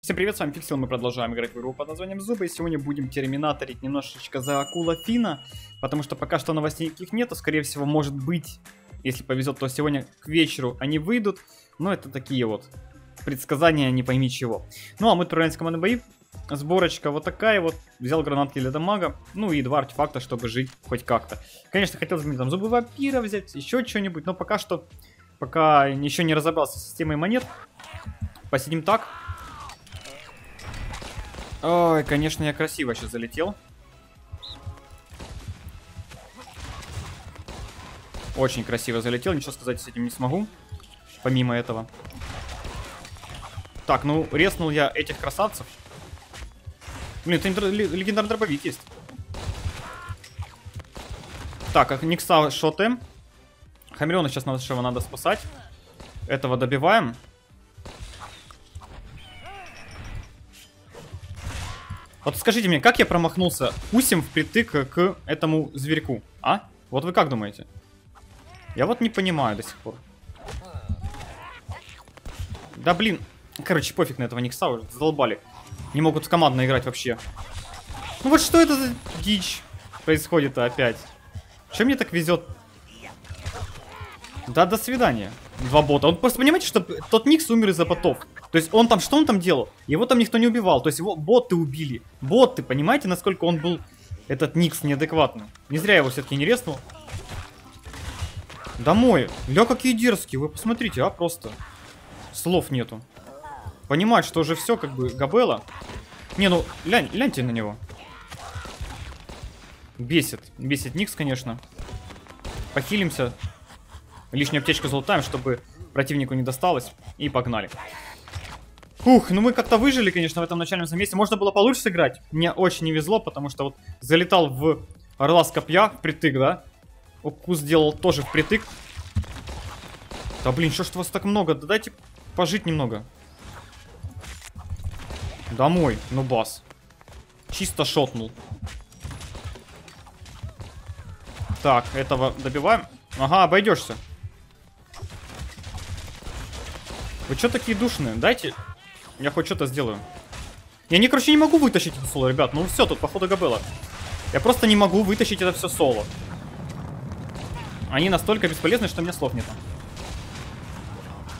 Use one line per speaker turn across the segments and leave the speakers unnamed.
Всем привет, с вами Фиксил, мы продолжаем играть в игру под названием Зубы, и сегодня будем терминаторить немножечко за Акула Фина, потому что пока что новостей никаких нету, скорее всего, может быть, если повезет, то сегодня к вечеру они выйдут, но это такие вот предсказания, не пойми чего. Ну, а мы отправляемся в командные бои, сборочка вот такая вот, взял гранатки для дамага, ну и 2 артефакта, чтобы жить хоть как-то. Конечно, хотелось бы там зубы вампира взять, еще что-нибудь, но пока что, пока еще не разобрался с системой монет, посидим так. Ой, конечно, я красиво сейчас залетел. Очень красиво залетел, ничего сказать с этим не смогу. Помимо этого. Так, ну, резнул я этих красавцев. Блин, это легендарный дробовик есть. Так, Никса шотаем. Хамелеона сейчас нашего надо спасать. Этого добиваем. Вот скажите мне, как я промахнулся усем впритык к этому зверьку, а? Вот вы как думаете? Я вот не понимаю до сих пор. Да блин. Короче, пофиг на этого Никса, уже задолбали. Не могут командно играть вообще. Ну вот что это за дичь происходит опять? Чем мне так везет? Да, до свидания. 2 бота. Он просто, понимаете, что тот Никс умер из-за ботов. То есть он там, что он там делал? Его там никто не убивал. То есть его боты убили. Боты, понимаете, насколько он был, этот Никс, неадекватный. Не зря его все-таки не резнул. Домой. Ля, какие дерзкие. Вы посмотрите, а, просто. Слов нету. Понимать, что уже все, как бы, Габелла. Не, ну, гляньте на него. Бесит. Бесит Никс, конечно. Похилимся. Лишнюю аптечку залутаем, чтобы противнику не досталось. И погнали. Ух, ну мы как-то выжили, конечно, в этом начальном замесе. Можно было получше сыграть. Мне очень не везло, потому что вот залетал в орла с копья впритык, да? Укус сделал тоже впритык. Да блин, что ж вас так много? Да дайте пожить немного. Домой, ну бас. Чисто шотнул. Так, этого добиваем. Ага, обойдешься. Вы что такие душные? Дайте... Я хоть что-то сделаю. Я, короче, не могу вытащить это соло, ребят. Ну все, тут походу Габелла. Я просто не могу вытащить это все соло. Они настолько бесполезны, что у меня слов нет.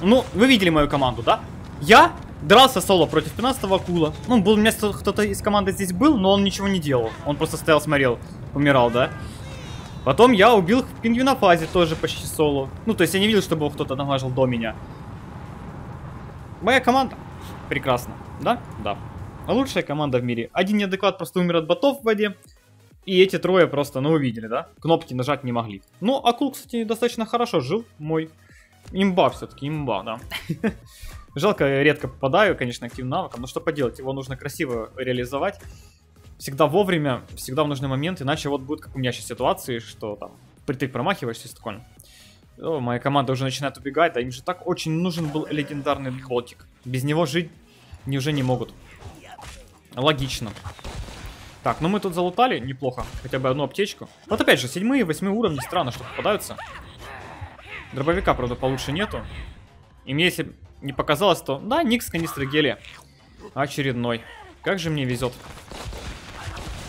Ну, вы видели мою команду, да? Я дрался соло против 15-го акула. Ну, у меня кто-то из команды здесь был, но он ничего не делал. Он просто стоял, смотрел, умирал, да? Потом я убил в пингвинофазе тоже почти соло. Ну, то есть я не видел, чтобы его кто-то дамажил до меня. Моя команда. Прекрасно. Да? Да. Лучшая команда в мире. Один неадекват просто умер от ботов в воде. И эти трое просто, ну, увидели, да? Кнопки нажать не могли. Ну, Акул, кстати, достаточно хорошо жил. Мой имба все-таки, имба, да. Жалко, я редко попадаю, конечно, активным навыком. Но что поделать, его нужно красиво реализовать. Всегда вовремя, всегда в нужный момент. Иначе вот будет, как у меня сейчас ситуации, что там впритык промахиваешься, такое. О, моя команда уже начинает убегать, да им же так очень нужен был легендарный ботик. Без него жить уже не могут. Логично. Так, ну мы тут залутали неплохо, хотя бы одну аптечку. Вот опять же, 7 и 8 уровни, странно, что попадаются. Дробовика, правда, получше нету. И мне, если не показалось, то... Да, Никс канистры гелия. Очередной. Как же мне везет.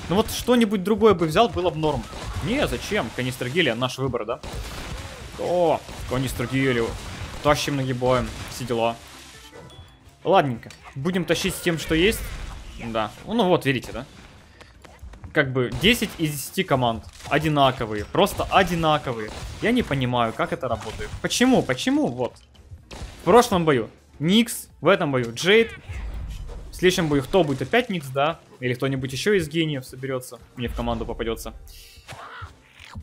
Ну вот что-нибудь другое бы взял, было бы норм. Не, зачем? Канистра гелия, наш выбор, да? О, канистру гелию. Тащим, нагибаем. Все дела. Ладненько. Будем тащить с тем, что есть. Да. Ну вот, видите, да? Как бы 10 из 10 команд. Одинаковые. Просто одинаковые. Я не понимаю, как это работает. Почему? Почему? Вот. В прошлом бою Никс. В этом бою Джейд. В следующем бою кто будет? Опять Никс, да? Или кто-нибудь еще из гениев соберется. Мне в команду попадется.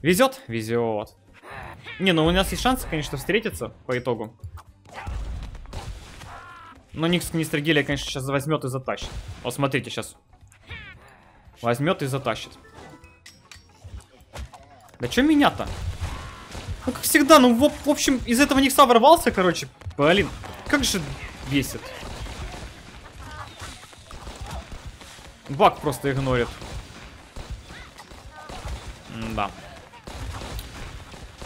Везет? Везет. Не, ну у нас есть шансы, конечно, встретиться по итогу. Но Никс Канистрогелия, конечно, сейчас возьмет и затащит. Вот смотрите, сейчас. Возьмет и затащит. Да что меня-то? Ну, как всегда, ну, в общем, из этого Никса ворвался, короче. Блин, как же бесит. Баг просто игнорит. Да.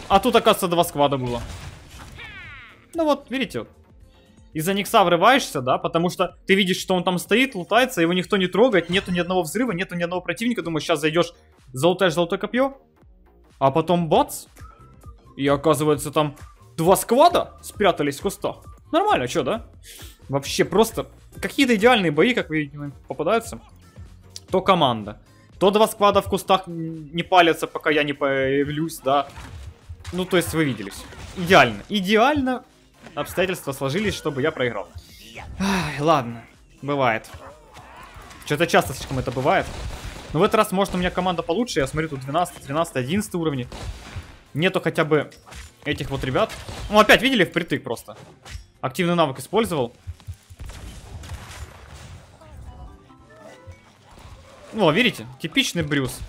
А тут, оказывается, 2 сквада было. Ну вот, видите, из-за Никса врываешься, да, потому что ты видишь, что он там стоит, лутается, его никто не трогает, нету ни одного взрыва, нету ни одного противника, думаешь, сейчас зайдешь, залутаешь золотое копье, а потом бац, и оказывается там 2 сквада спрятались в кустах. Нормально, что, да? Вообще просто какие-то идеальные бои, как вы видите, попадаются. То команда, то 2 сквада в кустах не палятся, пока я не появлюсь, да. Ну, то есть вы виделись. Идеально. Идеально обстоятельства сложились, чтобы я проиграл. Ай, ладно, бывает. Что-то часто слишком это бывает. Но в этот раз, может, у меня команда получше. Я смотрю, тут 12, 13, 11 уровни. Нету хотя бы этих вот ребят. Ну, опять, видели, впритык просто. Активный навык использовал. О, видите? Типичный Брюс.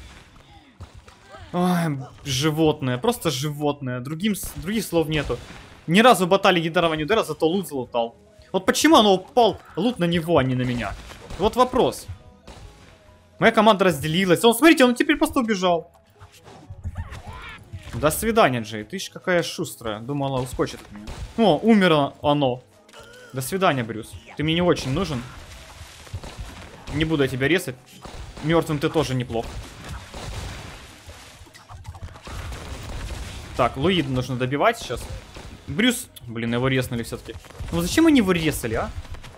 Ой, животное, просто животное. Других слов нету. Ни разу бота легендарного Нюдера, зато лут залутал. Вот почему оно упал лут на него, а не на меня? Вот вопрос. Моя команда разделилась. Он, смотрите, он теперь просто убежал. До свидания, Джей. Ты ж какая шустрая. Думала, ускочит от меня. О, умерло оно. До свидания, Брюс. Ты мне не очень нужен. Не буду я тебя резать. Мертвым ты тоже неплох. Так, Луида нужно добивать сейчас. Брюс... Блин, его резнули все-таки. Ну зачем они его резали, а?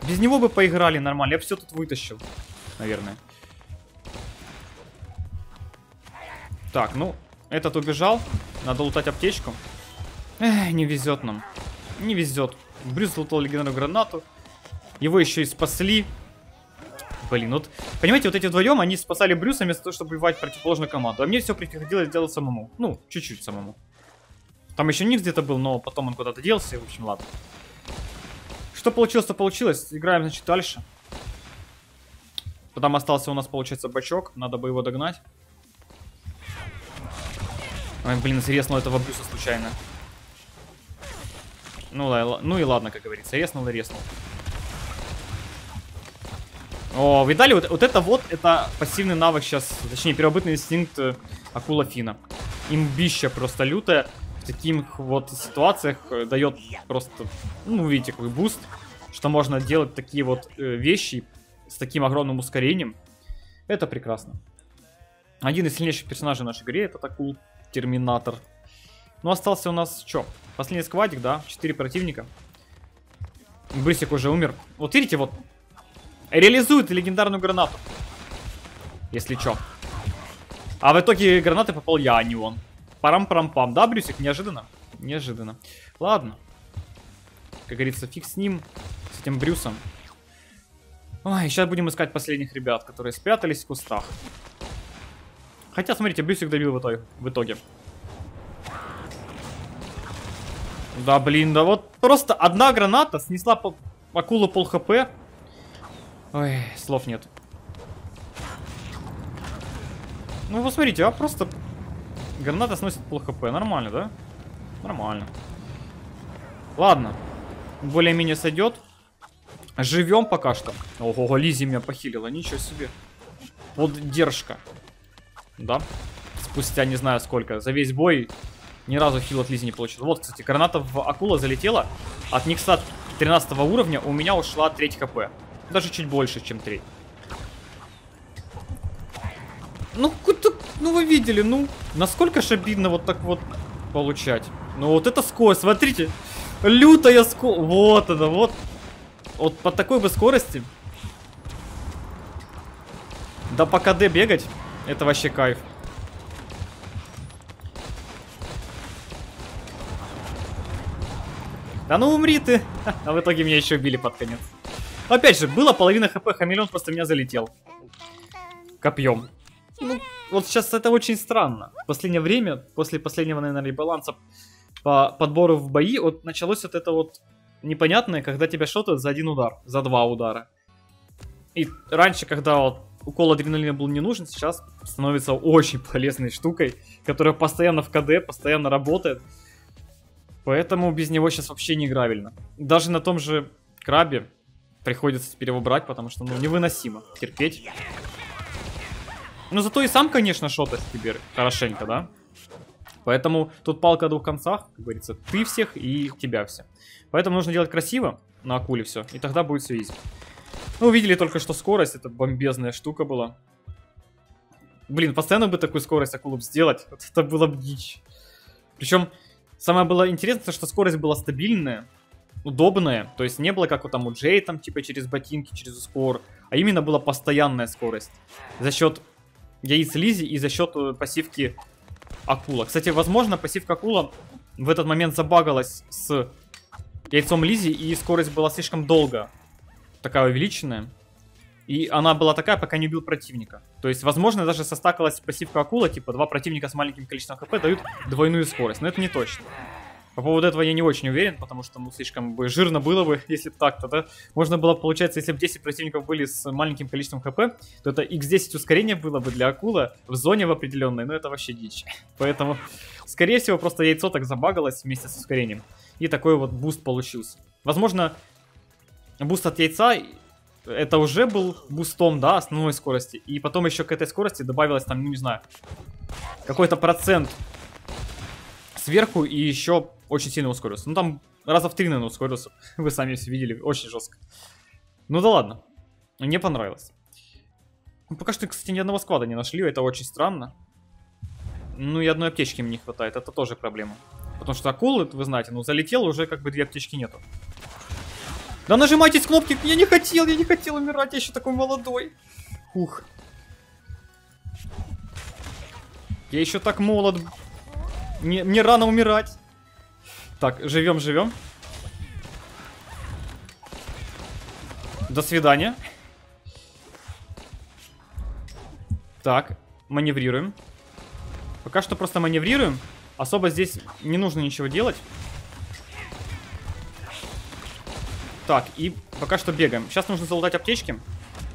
Без него бы поиграли нормально. Я все тут вытащил. Наверное. Так, ну... Этот убежал. Надо лутать аптечку. Эх, не везет нам. Не везет. Брюс лутал легендарную гранату. Его еще и спасли. Блин, вот... Понимаете, вот эти вдвоем, они спасали Брюса вместо того, чтобы убивать противоположную команду. А мне все приходилось делать самому. Ну, чуть-чуть самому. Там еще Никс где-то был, но потом он куда-то делся. И, в общем, ладно. Что получилось, то получилось. Играем, значит, дальше. Потом остался у нас, получается, бачок. Надо бы его догнать. Ой, блин, зарезнул этого Брюса случайно. Ну и ладно, как говорится. Резнул и резнул. О, видали, вот это пассивный навык сейчас. Точнее, первобытный инстинкт Акула Фина. Имбища просто лютая. В таких вот ситуациях дает просто, ну, видите, какой буст. Что можно делать такие вот вещи с таким огромным ускорением. Это прекрасно. Один из сильнейших персонажей в нашей игре — это Акул Терминатор. Ну, остался у нас что? Последний сквадик, да? 4 противника. Брюсик уже умер. Вот видите, вот. Реализует легендарную гранату. Если что. А в итоге гранаты попал я, а не он. Парам-парам-пам. Да, Брюсик? Неожиданно? Неожиданно. Ладно. Как говорится, фиг с ним. С этим Брюсом. Ой, сейчас будем искать последних ребят, которые спрятались в кустах. Хотя, смотрите, Брюсик добил в итоге. Да, блин, да вот просто одна граната снесла акулу пол хп. Ой, слов нет. Ну, посмотрите, а просто граната сносит пол хп. Нормально, да? Нормально. Ладно. Более-менее сойдет. Живем пока что. Ого, Лизи меня похилила, ничего себе. Поддержка. Да. Спустя не знаю сколько. За весь бой ни разу хил от Лизи не получил. Вот, кстати, граната в акула залетела. От Никса 13 уровня у меня ушла треть хп. Даже чуть больше, чем треть. Ну, ну вы видели, ну, насколько ж обидно вот так вот получать. Ну вот это скорость, смотрите. Лютая скорость. Вот она, вот. Вот по такой бы скорости. Да по КД бегать, это вообще кайф. Да ну умри ты. А в итоге меня еще убили под конец. Опять же, было половина хп, хамелеон просто меня залетел. Копьем. Ну, вот сейчас это очень странно. В последнее время, после последнего, наверное, ребаланса по подбору в бои, вот началось вот это вот непонятное, когда тебя шотают за один удар, за 2 удара. И раньше, когда вот укол адреналина был не нужен, сейчас становится очень полезной штукой, которая постоянно в КД, постоянно работает. Поэтому без него сейчас вообще не играбельно. Даже на том же крабе приходится теперь его брать, потому что, ну, невыносимо терпеть. Но зато и сам, конечно, шотать теперь хорошенько, да? Поэтому тут палка о двух концах, как говорится, ты всех и тебя все. Поэтому нужно делать красиво. на акуле все. И тогда будет все изи. Ну, увидели только что скорость. Это бомбезная штука была. Блин, постоянно бы такую скорость акулу сделать. Вот это было бы дичь. Причем, самое было интересное, что скорость была стабильная, удобная. То есть не было как вот там у Джей, там типа через ботинки, через ускор. А именно была постоянная скорость. За счет яиц Лизи и за счет пассивки акула. Кстати, возможно, пассивка акула в этот момент забагалась с яйцом Лизи, и скорость была слишком долго такая увеличенная. И она была такая, пока не убил противника. То есть, возможно, даже состакалась пассивка акула, типа два противника с маленьким количеством хп дают двойную скорость. Но это не точно. По поводу этого я не очень уверен, потому что, ну, слишком бы жирно было бы, если бы так-то, да? Можно было, получается, если бы 10 противников были с маленьким количеством хп, то это x10 ускорение было бы для акула в зоне в определенной, но это вообще дичь. Поэтому, скорее всего, просто яйцо так забагалось вместе с ускорением. И такой вот буст получился. Возможно, буст от яйца, это уже был бустом, да, основной скорости. И потом еще к этой скорости добавилось там, ну, не знаю, какой-то процент сверху и еще очень сильно ускорился. Ну, там раза в 3, наверное, ускорился. Вы сами все видели, очень жестко. Ну да ладно, мне понравилось. Пока что, кстати, ни одного склада не нашли, это очень странно. Ну и одной аптечки мне не хватает, это тоже проблема. Потому что акулы, вы знаете, ну залетел, уже как бы 2 аптечки нету. Да нажимайтесь кнопки, я не хотел умирать, я еще такой молодой. Ух. Я еще так молод. Мне рано умирать. Так, живем. До свидания. Так, маневрируем. Пока что просто маневрируем. Особо здесь не нужно ничего делать. Так, и пока что бегаем. Сейчас нужно залутать аптечки.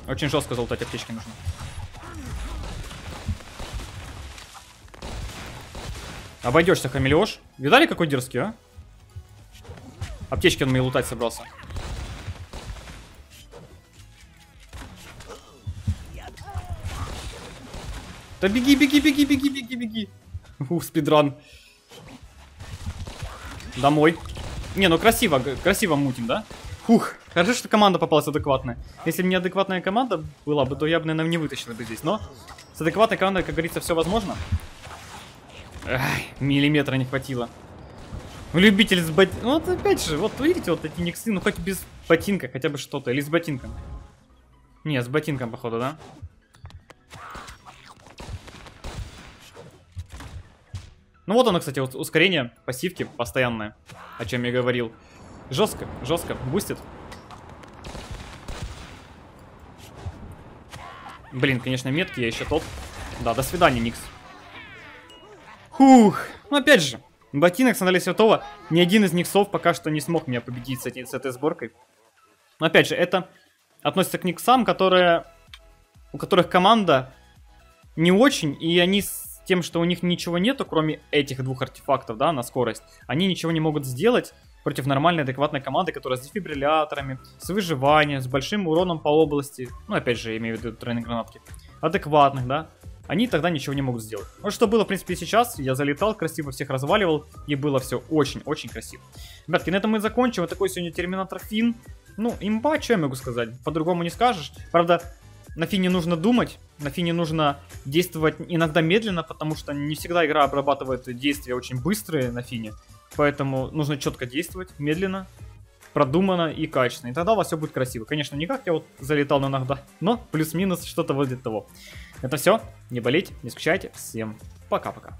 Очень жестко залутать аптечки нужно. Обойдешься, хамелеош. Видали, какой дерзкий, а? Аптечки он мне лутать собрался. Да беги. Ух, спидран. Домой. Не, ну красиво мутим, да? Фух, хорошо, что команда попалась адекватная. Если бы неадекватная команда была бы, то я бы, наверное, не вытащил бы здесь. Но с адекватной командой, как говорится, все возможно. Ай, миллиметра не хватило. Любитель с ботинком. Ну вот опять же, вот видите, вот эти никсы, ну хоть без ботинка, хотя бы что-то. Или с ботинком. Не, с ботинком, походу, да? Ну вот оно, кстати, вот ускорение пассивки постоянное, о чем я говорил. Жестко, бустит. Блин, конечно, меткий, я еще тот. Да, до свидания, Никс. Фух, ну опять же, ботинок Сандали Святого, ни один из Никсов пока что не смог меня победить с этой сборкой. Но опять же, это относится к Никсам, у которых команда не очень, и они с тем, что у них ничего нету, кроме этих двух артефактов, да, на скорость, они ничего не могут сделать против нормальной, адекватной команды, которая с дефибрилляторами, с выживанием, с большим уроном по области, ну, опять же, я имею в виду тройные гранатки, адекватных, да, они тогда ничего не могут сделать. Вот что было, в принципе, и сейчас. Я залетал, красиво всех разваливал, и было все очень-очень красиво. Ребятки, на этом мы закончим. Вот такой сегодня Терминатор Финн. Ну, имба, что я могу сказать? По-другому не скажешь. Правда, на Финне нужно думать, на Финне нужно действовать иногда медленно, потому что не всегда игра обрабатывает действия очень быстрые на Финне. Поэтому нужно четко действовать, медленно, продуманно и качественно. И тогда у вас все будет красиво. Конечно, не как я вот залетал иногда, но плюс-минус что-то вроде того. Это все. Не болейте, не скучайте. Всем пока-пока.